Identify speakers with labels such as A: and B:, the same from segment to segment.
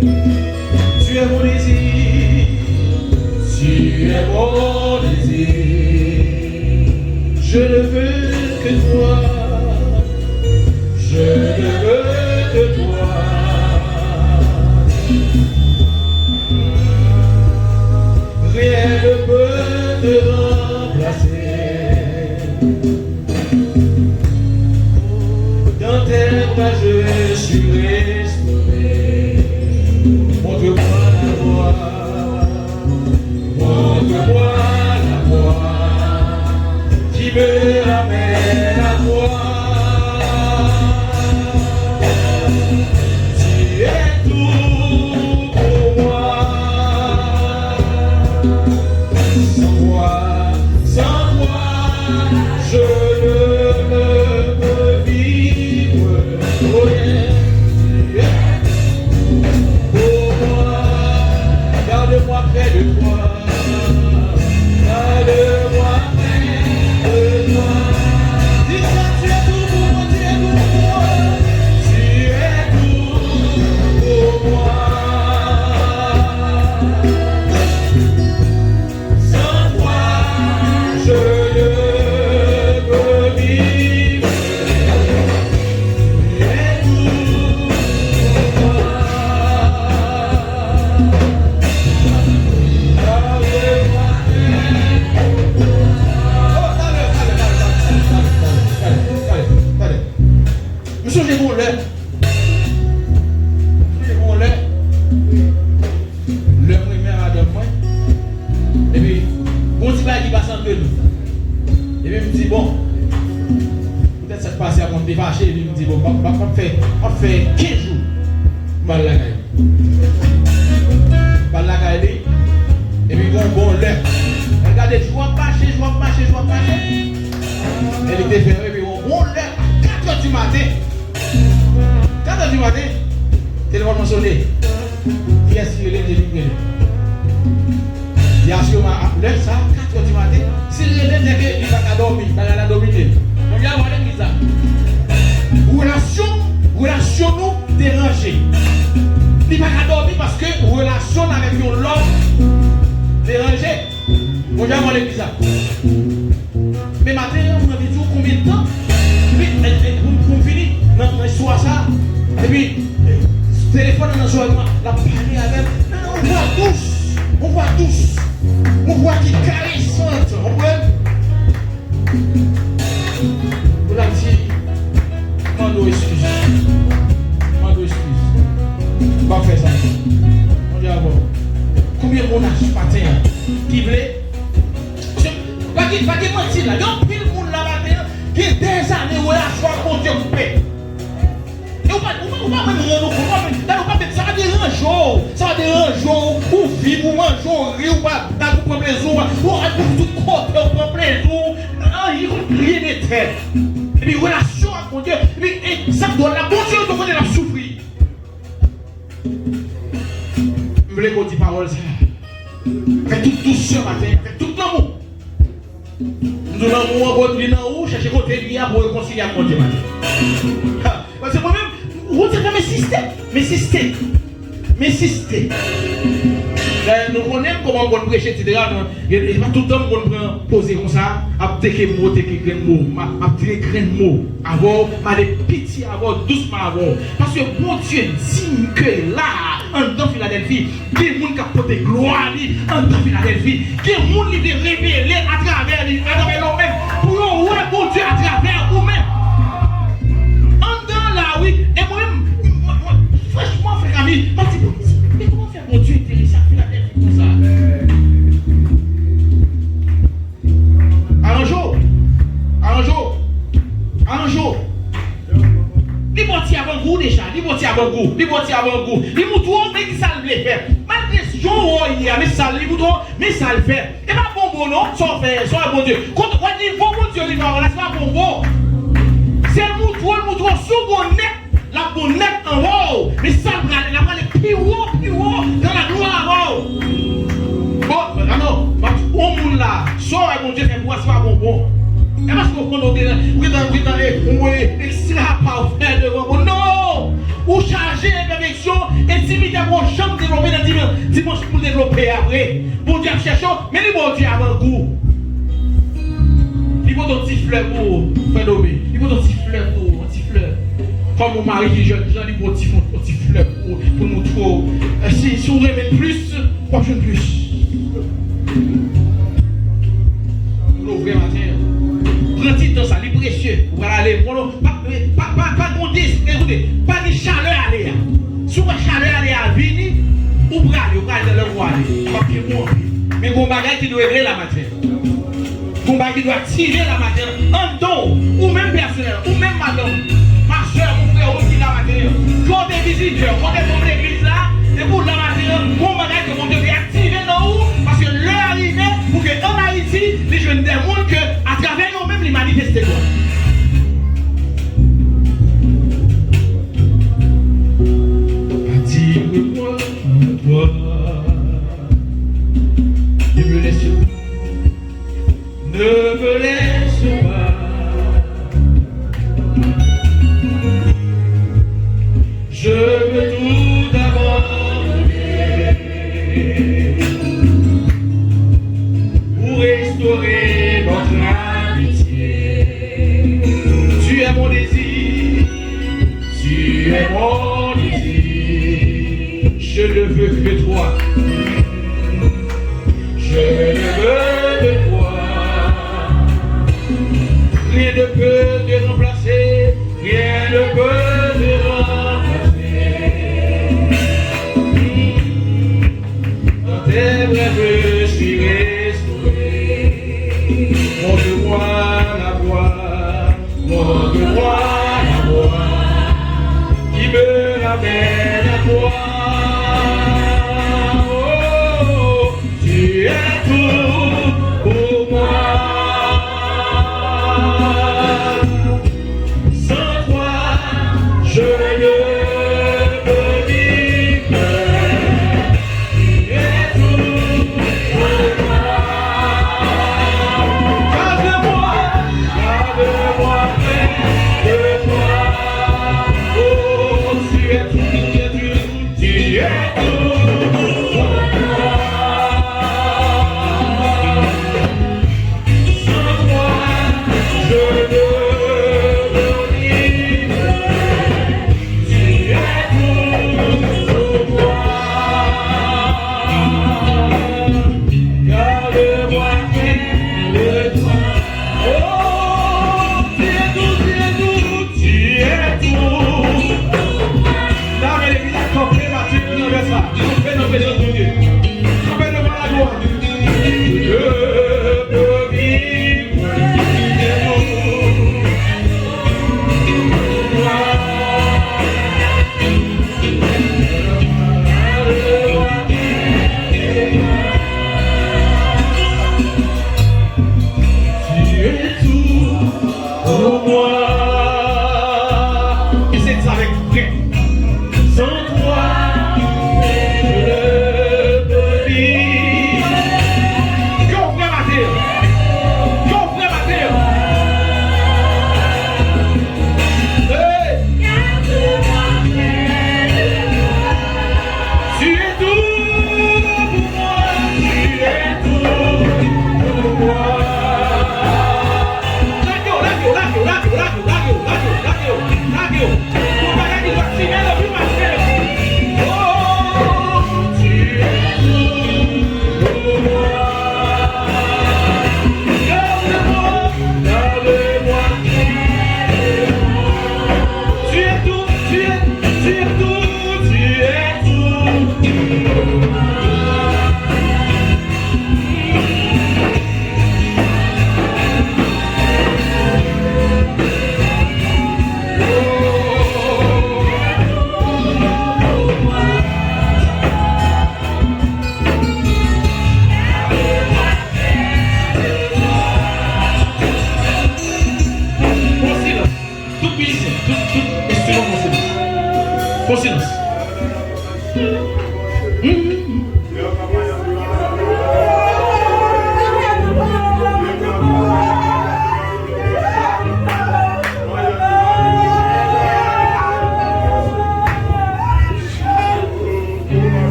A: Tu es mon désir, tu es mon désir. Je ne veux que toi, je ne veux que toi. Rien ne peut te remplacer. Dans tes bras je suis restauré. Montre-moi la voie, montre-moi la voie qui me ramène à toi. Tu es tout pour moi. Sans toi, je ne peux vivre. Oh yeah. Pour moi, garde-moi près de toi. Garde-moi près de toi. Dis ça, tu es tout pour moi, tu es tout pour moi. Tu es tout pour moi. Sans toi, je ne peux vivre. Tu es tout pour moi. Monsieur, j'ai mon lait. J'ai mon lait. Le premier à deux points. Et puis, bon petit bail qui passe entre nous. Et puis, il me dit, bon, peut-être ça se passe à mon défâché. Et puis, il me dit, bon, on fait 15 jours. Mal la caille. Mal la caille. Et puis, bon lait. Regardez, je vois marcher. Et il était fermé, et puis, bon lait. 4 heures du matin. 4 heures du matin, téléphone m'a sonné. Qui est-ce qui est là? Il y a sur ma l'heure ça, 4 heures du matin. Si je l'ai dit qu'il va pas dormir, il va dormir. On vient voir ça. Relation nous dérangée. Il va pas dormir parce que relation avec l'homme dérangée. On vient voir ça. Mais maintenant, on a dit combien de temps? Pour finir, dans l'histoire ça, et puis, le téléphone dans le journal, la parler avec, on voit tous, on voit qui caressante, on voit. On a dit, mando excuse, pas faire ça. On dit avant, combien on a ce matin, qui voulait, pas qu'il mentir là, il y a pile de monde là-bas, qui est des années où la foi contre Dieu coupée. Et on va même rendre compte, ça va déranger, pour vivre, pour manger, pour rire, pour prendre plaisir, pour tout côté, pour prendre plaisir, rien n'est tête. Et puis, relation avec Dieu, et ça doit la bonne Dieu, donc on est là souffrir. Je voulais qu'on dise parole, ça. Avec toute douceur matin, avec tout l'amour. Nous l'amour, on va venir en haut, chercher côté lié pour réconcilier avec Dieu matin. Parce que moi-même, vous dites mais système. Nous connaissons comment on prêcher, etc. Il n'y a pas tout le temps qu'on peut poser comme ça, à dire mots, à dire mots, avoir des pitié, avoir doucement avoir. Parce que bon Dieu dit que là, en Philadelphie, il y a des gens qui apportent gloire en Philadelphie, il y a des gens qui sont révélés à travers nous-mêmes, pour voir bon Dieu à travers nous-mêmes. Oui, et moi-même, franchement, frère ami, mais comment faire mon Dieu intéressant à Philadelphie comme ça? Un jour. Il monte avant goût déjà, il monte avant goût. Il monte mais qui ça le fait. Malgré ce jour, il y a mais ça le fait. Et pas bon non, sans faire, sans bon Dieu. Quand on dit bon Dieu, il va c'est pas bon. C'est le mouton sous bon net, la bonne net en haut. Mais ça, la va plus haut, dans la gloire en haut. Bon, non, on monde là, sort mon Dieu, c'est pas bon. Et parce qu'on connaît, on extra pas faire de bon. Non, ou charger la perfection et intimité pour jamais développer dans dimanche pour développer après. Bon Dieu cherche, mais les bon Dieu avant goût. Il faut ton petit fleur pour faire dominer. Il faut ton petit fleur pour un petit fleur. Comme mon mari qui est jeune, il faut un petit fleur pour nous trop. Si vous aimez plus, pas jeune plus. Nous ouvrons matin. Prends-y dans ça, il est précieux. Voilà, allez, pas de disque, écoutez, pas de chaleur aller. Si vous avez chaleur aller à venir, vous pouvez aller dans le roi. Mais vous bagage qui doit régler la matière. Vous bagage qui doit tirer la matière en don, ou même personnel, ou même madame, ma soeur, mon frère, aussi la matière. Quand des visiteurs, quand des membres de l'église là, et pour la matière, mon bagage que vous devez activer dans vous, parce que l'heure arrivée pour que en Haïti, les jeunes démontrent que à travers nous-mêmes, les manifester quoi. Attire-moi à toi. Ne me laisse pas. Je veux tout abandonner pour restaurer notre amitié. Tu es mon désir, tu es mon désir. Je ne veux que toi. Je ne veux que toi. Rien ne peut te remplacer, rien ne peut te remplacer. Dans tes bras je suis restauré. Montre-moi la voie, montre-moi la voie qui me ramène à toi. Oh, tu es tout pour moi. Je ne peux vivre. Tu es tout pour moi. Garde-moi près de toi. Oh, tu es tout, tu es tout, tu es tout pour moi. Sans toi, je ne peux vivre. Garde-moi près de toi. Oh, tu es tout, tu es tout, tu es tout. Là, mais les villages campés, Mathieu, nous avons ça. Nous faisons nos besoins de Dieu. Nous faisons devant la gloire. Je peux vivre.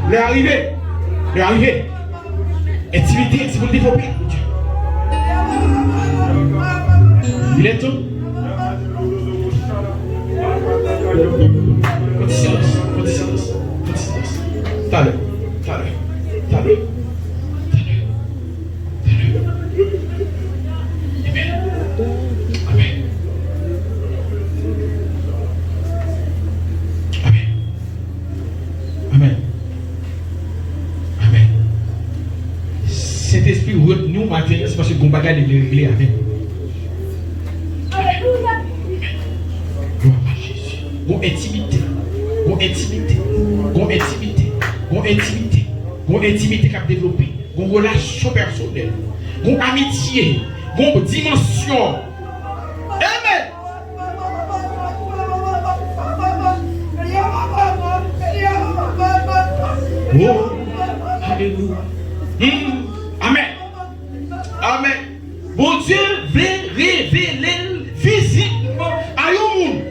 A: L'arrivée. Intimité, c'est pour le développer. Il est temps. Petit silence. T'as le. Amen. Saint-Esprit, nous matin, c'est parce que nous bagage de régler. Amen. Gloire à Jésus. Gon intimité qui a développé, gon relation personnelle, gon amitié, gon dimension. Amen. Oh, alléluia. Amen. Bon Dieu veut révéler physiquement à un monde.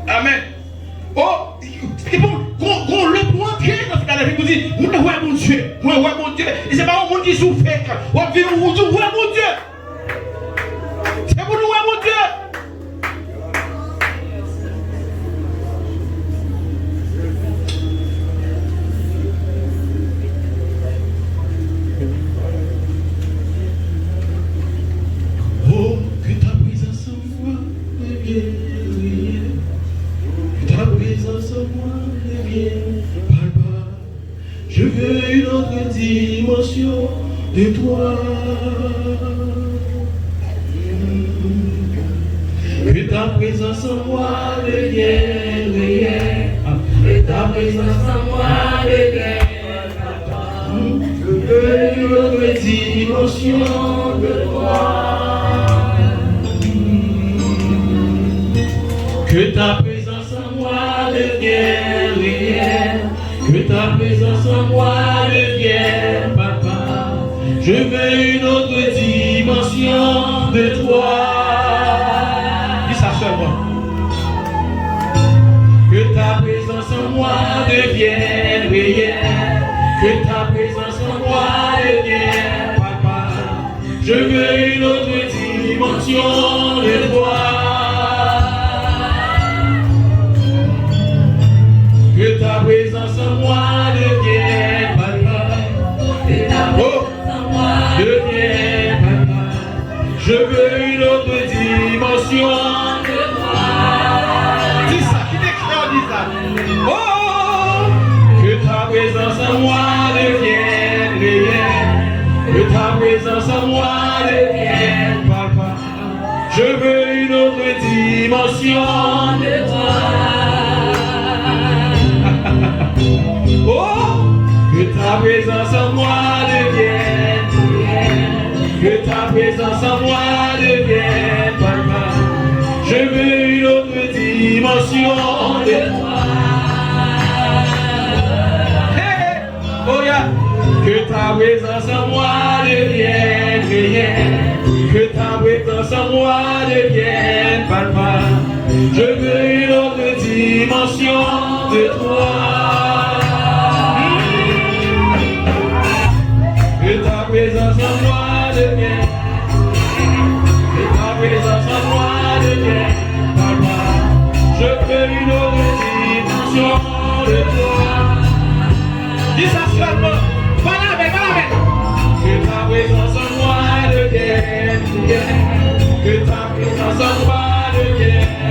A: Amen. Oh, c'est bon. Qu'on le point entrer dans la vie, vous dites, ouais, mon Dieu. Et c'est pas un monde qui souffre. Ouais, mon Dieu. C'est pour nous, ouais, mon Dieu. Je veux une autre dimension de toi. Que ta présence en moi devienne réelle. Que ta présence en moi devienne papa. Je veux une autre dimension de toi. Que ta présence en moi devienne réelle. Que ta présence en moi devienne papa. Je veux une autre dimension de toi. Dis ça seulement. Que ta présence en moi devienne réelle. Que ta présence en moi devienne papa. Je veux une autre dimension de toi. Que ta présence en moi devienne papa. Que ta présence en moi devienne papa. Je veux une autre dimension de toi. Dis ça, qui déclare, dis ça. Oh, que ta présence en moi devienne réelle. Que ta présence en moi devienne papa. Je veux une autre dimension de toi. Oh, que ta présence en moi devienne réelle. Que ta présence en moi devienne papa. Je veux une autre dimension de toi. Hey, oh yeah. Que ta présence en moi devienne réelle. Que ta présence en moi devienne papa. Je veux une autre dimension de toi. Que ta présence en moi devienne. Que ta présence en moi devienne papa. Je veux une autre dimension de toi. Dis ça seulement. Voilà avec. Que ta présence en moi devienne. Que ta présence en moi devienne.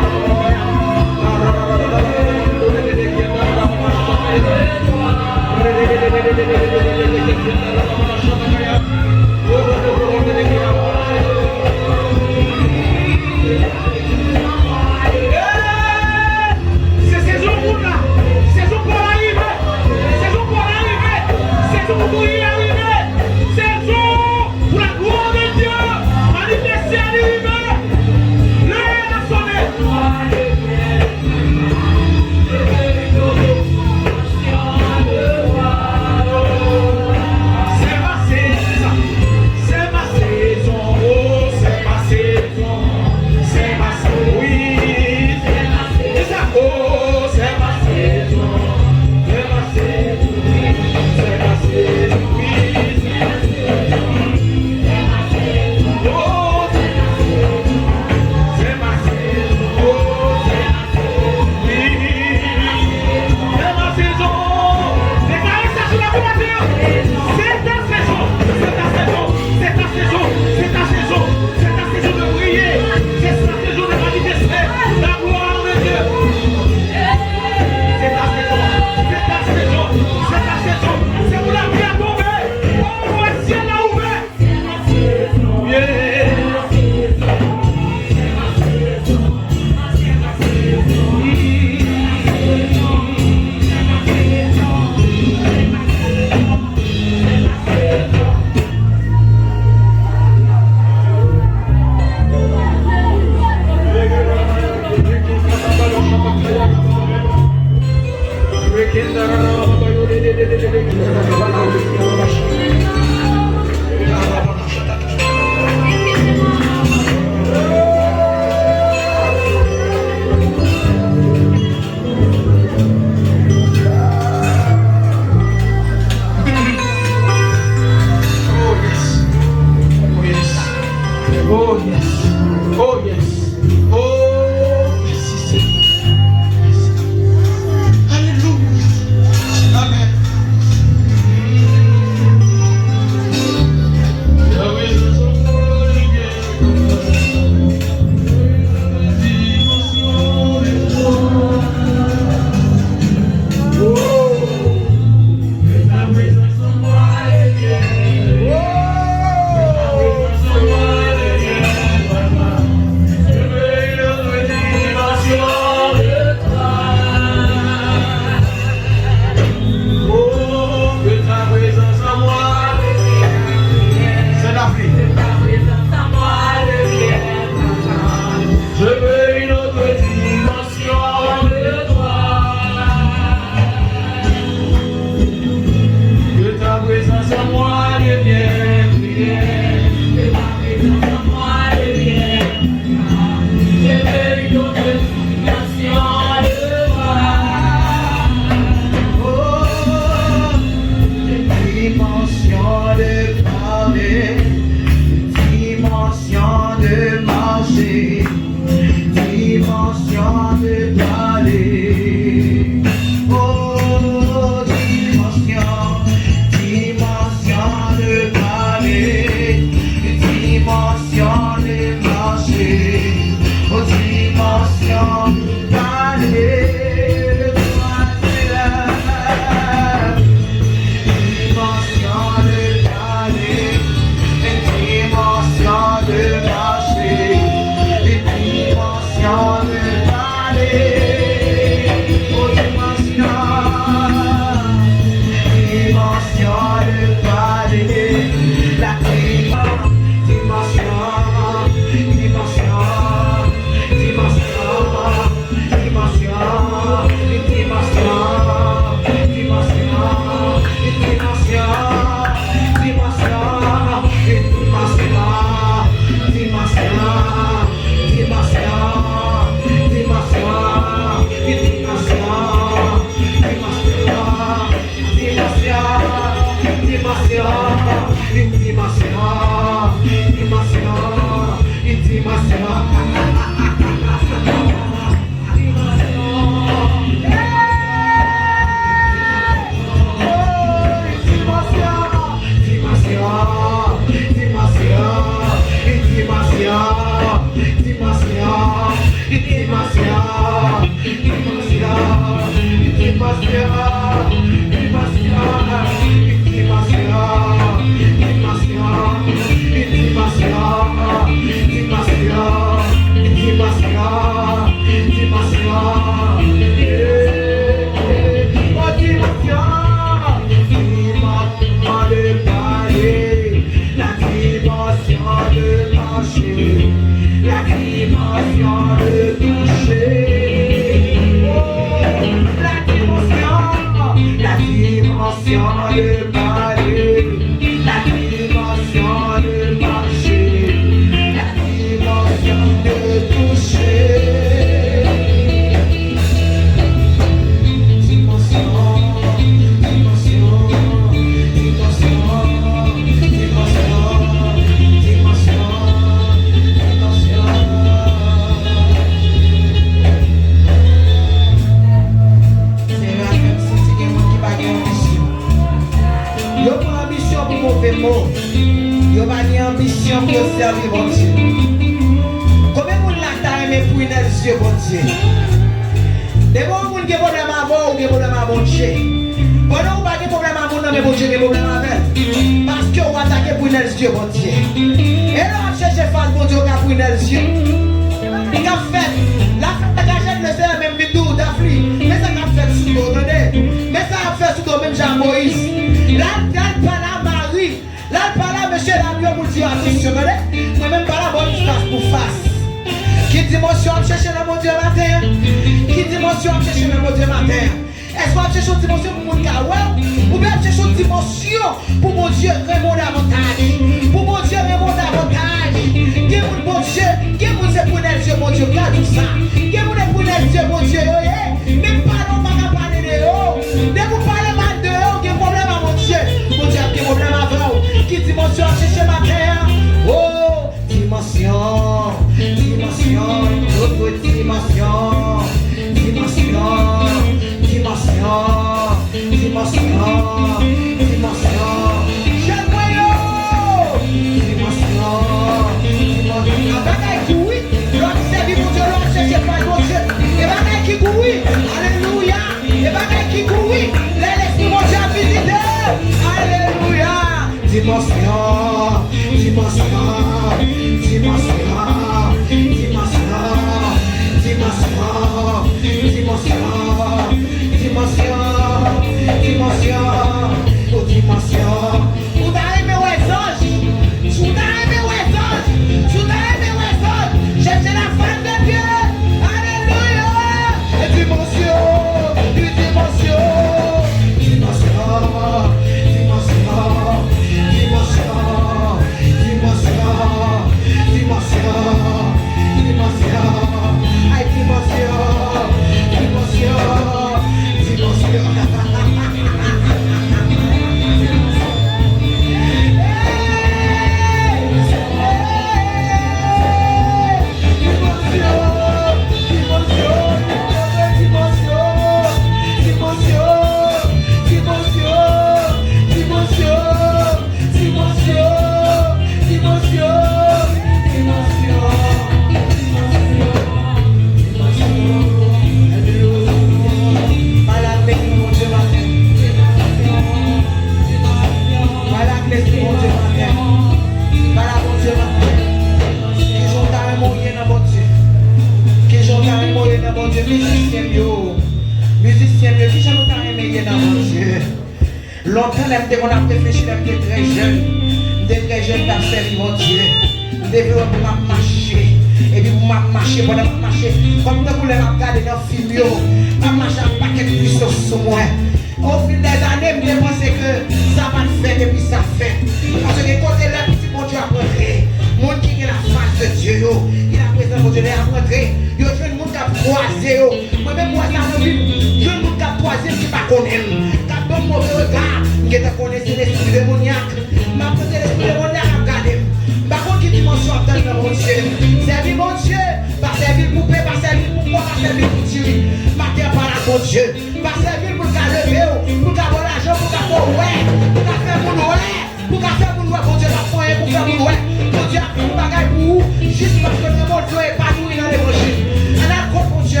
B: Juste parce que le monde est pas nous dans l'évangile. On a compris, mon Dieu,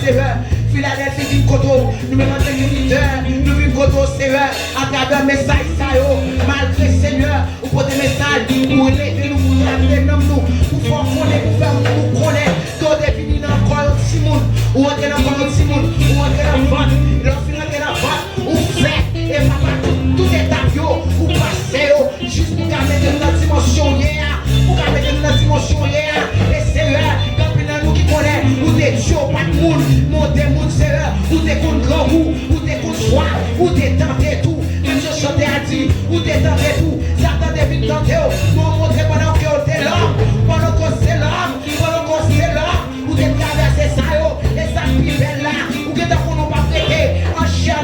B: Seigneur. Philadelphie vient koto, nous même en tant que leader, nous vient koto Seigneur, à travers message ça yo, malgré Seigneur, ou pour des messages, pour lever nous, pour amener nous, pour faire connaître, pour faire nous connaître, qu'on définit encore un petit monde, ou entrer dans un petit monde, ou entrer dans la vente, l'enfant entrer dans la vente, ou fait, et papa, tout est à yo, ou passer yo, juste pour qu'à mettre dans la dimension hier, pour qu'à mettre dans la dimension hier, et Seigneur, quand nous qui connaît, ou des Dieu, pas de monde, monter monde Seigneur, ou des comptes grand goût, ou des comptes soir, ou des tentés tout, même je chantais à dire, ou des tentés tout, Satan devine tenter, nous montrer pendant que on est là, pendant qu'on c'est là, ou des traverser ça, et ça pipe là, ou que dans qu'on n'a pas prêté, en chien,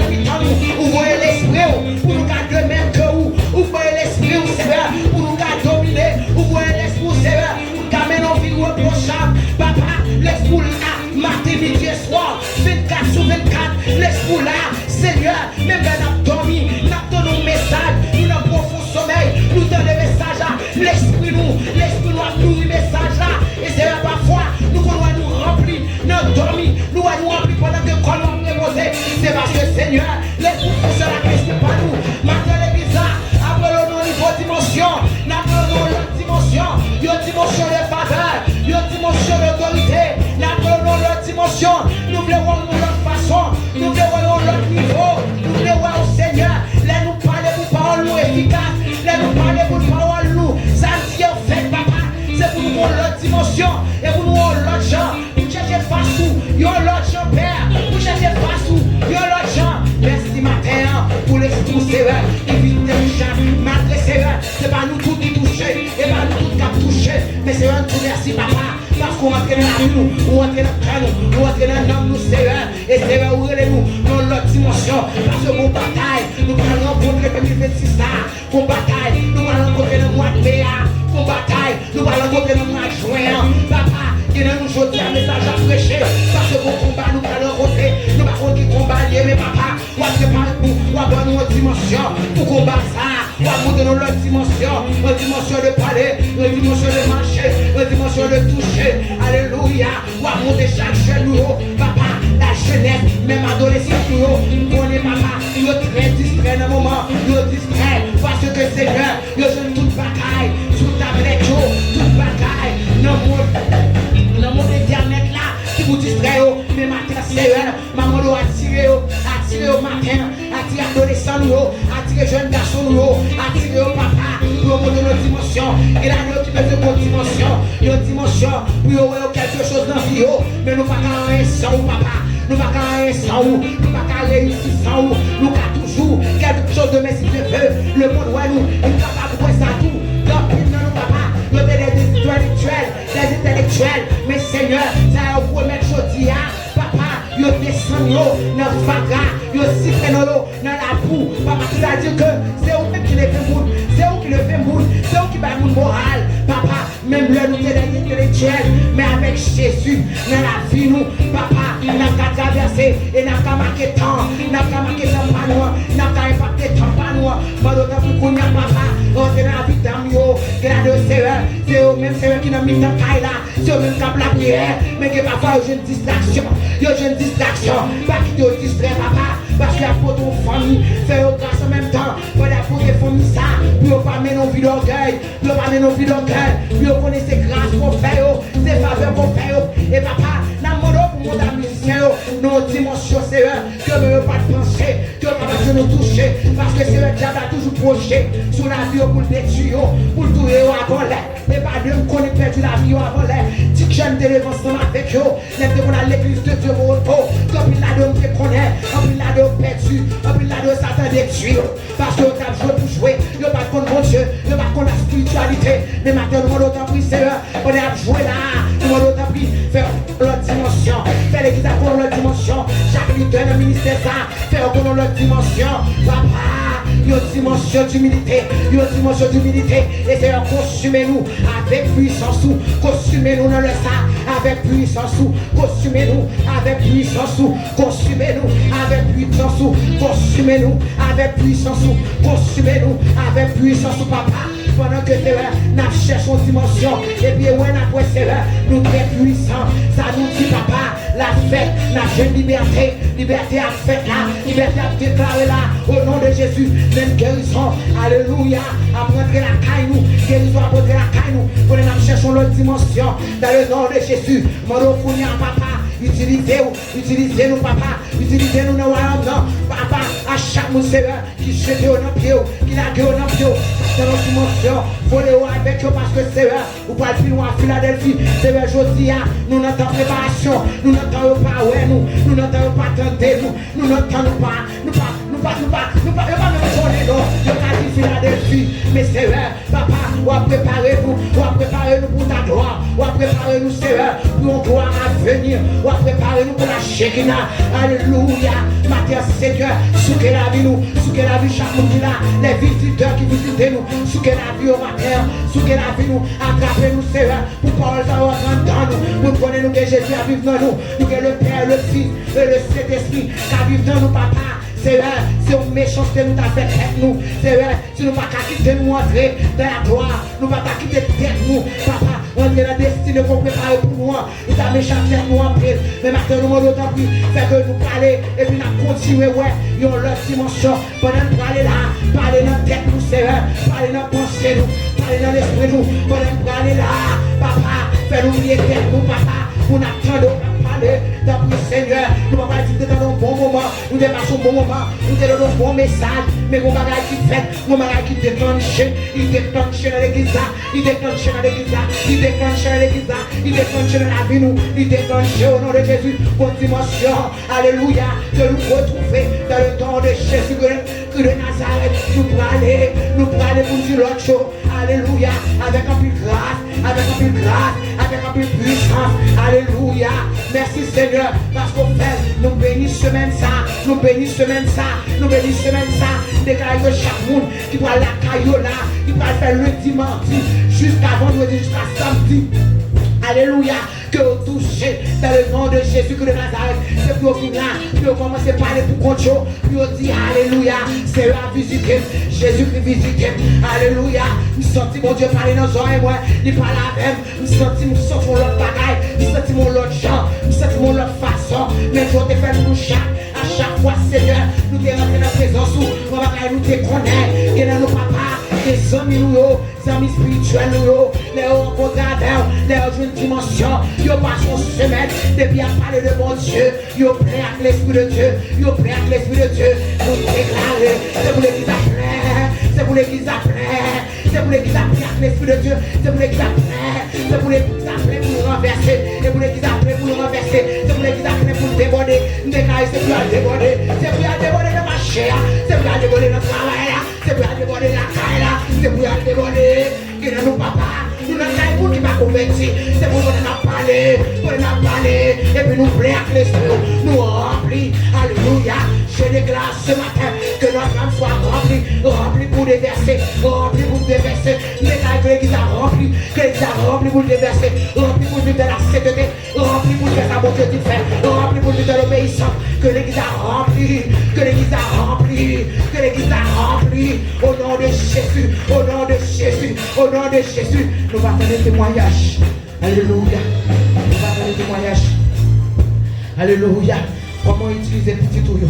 B: ou voyez l'esprit, pour nous garder même que ou voyez l'esprit, Seigneur, pour nous garder dominer, ou voyez l'esprit, Seigneur, pour garder nos vies reprochables, papa, l'esprit là, matin, midi et soir, 24 sur 24, l'esprit là, Seigneur, même quand on a dormi, nous avons nos messages, nous avons profond sommeil, nous donnons des messages là, l'esprit nous a nourri message là, et Seigneur, parfois, nous allons nous remplir, nous dormi, nous allons nous remplir pendant que quand nous avons déposé, c'est parce que Seigneur, l'esprit sur la question pas nous, maintenant l'église là, après nous niveau dimension, nous avons l'autre dimension, une dimension de faveur, une dimension d'autorité, nous avons l'autre dimension, nous voulons voir l'autre façon, nous voulons voir l'autre niveau, nous voulons voir au Seigneur, là nous parler pour parole nous efficace, là nous parler pour parole nous, ça dit en fait papa, c'est pour nous voir l'autre dimension, et pour nous voir l'autre gens, pour chercher face où, il y a l'autre gens père, pour chercher face où, il y a l'autre gens, merci matin pour l'esprit Seigneur, qui vit de chaque, malgré Seigneur, c'est pas nous tous qui touchons, et pas nous tous qui touchons, mais c'est un tout merci papa, parce qu'on entre dans la vie nous, ou entre dans le crâne, ou entre dans l'homme nous Seigneur, et Seigneur, ouvrez-nous dans l'autre dimension, parce que mon bataille, nous allons rencontrer 2026 là, qu'on bataille, nous allons rencontrer le mois de mai, qu'on bataille, nous allons rencontrer le mois de juin, papa, qui nous jeter un message à prêcher, parce que pour combat, nous allons rencontrer, nous allons rencontrer combat lié, mais papa, on va préparer pour, on va donner une dimension, pour combattre ça, on va monter dans l'autre dimension, une dimension de parler, une dimension de marcher, une dimension de toucher, alléluia, on va monter chaque genou, papa, la jeunesse, même adolescent, on est papa, il est très distrait dans le moment, il est distrait, parce que Seigneur, il est toute bataille, toute tablette, toute bataille, dans le monde internet là, qui vous distrait, mais matin, Seigneur, maman doit attirer au matin, attirer adolescents, attirer jeunes garçons, attirer au papa, pour monter nos dimensions, et là, nous qui mettons nos dimensions, nos dimensions, pour avoir quelque chose dans la vie, mais nous ne pouvons pas rien sans papa. Nous ne pouvons pas rien sans nous, nous ne pouvons pas réussir sans nous, nous avons toujours quelque chose de mes si je veux, le monde où nous est capable de voir ça tout, dans nous papa, nous sommes des intellectuels, mais Seigneur, ça vous remettre chose papa, vous descendez dans le vaga, vous sifflez dans la boue, papa, c'est-à-dire que c'est vous qui le fait monde, c'est vous qui le fait monde, c'est vous qui bat le moral, papa, même là nous sommes des intellectuels, mais avec Jésus, dans la vie nous, papa, nous avons traversé et nous avons marqué temps, nous avons marqué temps par nous, nous avons impacté temps par nous, mais nous avons connu papa, on est dans la vie d'amour, grâce au Seigneur, c'est eux-mêmes qui nous ont mis dans la là, c'est eux-mêmes qui ont la prière, mais que parfois j'ai une distraction, pas qui te distrait papa, parce qu'il y a pour ton famille, faire grâce en même temps, pour la pour des familles ça, pour pas mener nos vies d'orgueil, pour pas mener nos vies d'orgueil, pour connaître ces grâces qu'on fait, ces faveurs qu'on fait, et papa, dans mon pour mon musicien, nos dimensions, Seigneur, que ne veut pas penser, que ne veut pas nous toucher, parce que c'est le diable a toujours projeté sur la vie pour le détruire, pour le tuer avant l'air, et pas de me connaître perdu la vie avant l'air, si je ne te lève ensemble avec eux, lève-toi à l'église de Dieu, mon repos, comme il a de me connaître, comme il a de perdu, comme il a de Satan détruire, parce que tu as joué pour jouer, il n'y a pas de bon Dieu, il n'y a pas de la spiritualité, mais maintenant, nous avons pris, Seigneur, on est à jouer là, nous avons pris, faire l'autre dimension, faire l'église à l'autre dimension, chaque leader dans le ministère, ça, faire l'autre dimension, papa, une dimension d'humilité, et c'est consumez-nous avec puissance, consumez-nous dans le sang, avec puissance, consumez-nous avec puissance, consumez-nous avec puissance, consumez-nous avec puissance, consumez-nous avec puissance, papa, pendant que Seigneur, nous cherchons dimension, et puis ouais, après Seigneur, nous très puissants, ça nous dit papa, la fête, la jeune liberté, liberté à fête là, liberté à déclarer là, au nom de Jésus, même guérison, alléluia, à prendre la caille nous, guérison à prendre la caille nous, pour nous cherchons l'autre dimension, dans le nom de Jésus, mon offre à papa. Utilisez-nous, papa. Utilisez-nous dans le royaume, papa. À chaque Seigneur qui jette au pied, qui la gueule au pied. Dans notre dimension, volez-vous avec eux parce que Seigneur, vous parlez plus loin à Philadelphie. Seigneur, Josia, nous n'entendons préparation. Nous n'entendons pas, ouais, nous n'entendons pas tenter, nous n'entendons pas, nous pas même journée, non. Je pas dit Philadelphie, mais Seigneur, papa, on va préparer nous pour ta gloire, on va préparer nous, Seigneur, pour une gloire à venir, on va préparer nous pour la Shekinah, alléluia, Matin Seigneur, souquez la vie nous, souquez la vie chaque monde qui là, les visiteurs qui visitent nous, souquez la vie au matin, souquez la vie nous, attrapez nous, Seigneur, pour parole ça va rentrer dans nous, nous connaissons que Jésus a vécu dans nous, nous que le Père, le Fils et le Saint-Esprit qui a vécu dans nous, papa. C'est vrai, c'est une méchanceté nous t'a fait avec nous. C'est vrai, si nous ne pas quitter nous entrer dans la gloire, nous ne pas quitter tête nous. Papa, on est la destinée qu'on prépare pour nous. Nous t'a méchanceté nous en pile. Mais maintenant nous demandons tant pis, fait que nous parler et puis nous continuer, ouais, ils ont leur dimension. Pendant nous parler là, parler dans la tête nous, c'est vrai, parler dans la pensée nous, parler dans l'esprit nous. Pendant nous parler là, papa, faire oublier tête nous, papa, pour nous attendre. D'après Seigneur, nous ne pouvons pas dire dans un bon moment, nous démarchons un bon moment, nous donnons un bon message, mais mon bagage qui fait, mon bagage qui déclenche, il déclenche dans l'église, il déclenche dans l'église, il déclenche dans l'église, il déclenche dans la vie nous, il déclenche au nom de Jésus, pour dimension, alléluia, de nous retrouver dans le temps de Jésus que de Nazareth, nous pour aller pour dire l'autre chose, alléluia, avec un peu de grâce, avec un peu de grâce, avec un peu de puissance, alléluia. Merci Seigneur, parce qu'on fait, nous bénissons semaine ça, nous bénissons semaine ça, nous bénissons semaine ça, déclarez que chaque monde qui doit la caillola, qui va faire le dimanche, jusqu'à vendredi, jusqu'à samedi. Alléluia, que vous touchez dans le nom de Jésus que de Nazareth. C'est pour vous là, puis vous commencez à parler pour contre vous, puis vous dites Alléluia, c'est la visite, Jésus qui visite. Alléluia, nous sentons mon Dieu parler dans nos oreilles, moi, il parle avec nous, nous sentons l'autre bagaille, nous sentons l'autre genre, nous sentons l'autre façon, mais je te fais nous à chaque fois, Seigneur, nous te rentrons dans la présence, nous nous te connaissons, que dans nos papas, des amis nous, des amis spirituels nous, les rencontres les autres dimensions, ils passent une semaine, depuis à parler de mon Dieu, ils prêts avec l'Esprit de Dieu, ils prêts avec l'Esprit de Dieu, nous déclarer, c'est pour l'église après, c'est pour l'église après, c'est pour l'église après avec l'Esprit de Dieu, c'est pour l'église après, c'est pour l'église après pour nous renverser, c'est pour l'église après pour nous renverser, c'est pour l'église après pour nous déborder, nous déclarer, c'est pour déborder, c'est pour déborder dans ma chair, c'est pour déborder dans le travail, c'est pour déborder dans la caille, c'est pour déborder, qui est dans nos papas. Nous n'avons pas pour qui va convertir, c'est pour nous parler, et puis nous plaire avec l'esprit, nous remplir, alléluia. Je déclare ce matin que notre âme soit remplie pour déverser, remplie pour déverser. Déclare que l'église a rempli, que l'église a rempli pour déverser, remplie pour vivre de la sainteté, remplie pour faire sa bonté du fait, remplie pour vivre de l'obéissance, que l'église a rempli, que l'église a rempli, que l'église a rempli, au nom de Jésus, au nom de Jésus, au nom de Jésus. Nous va faire des témoignages. Alléluia. Nous va faire des témoignages. Alléluia. Comment utiliser petit touillon.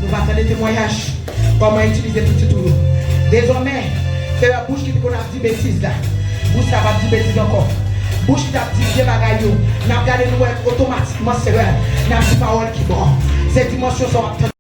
B: Nous va faire des témoignages. Comment utiliser petit touillon. Désormais, c'est la bouche qui dit qu'on a dit bêtises là. Bouche ça va dire bêtises encore. Bouche qui a dit bien bagaille. N'a regardé nous automatiquement c'est vrai. N'a dit parole qui bon. Ces dimensions sont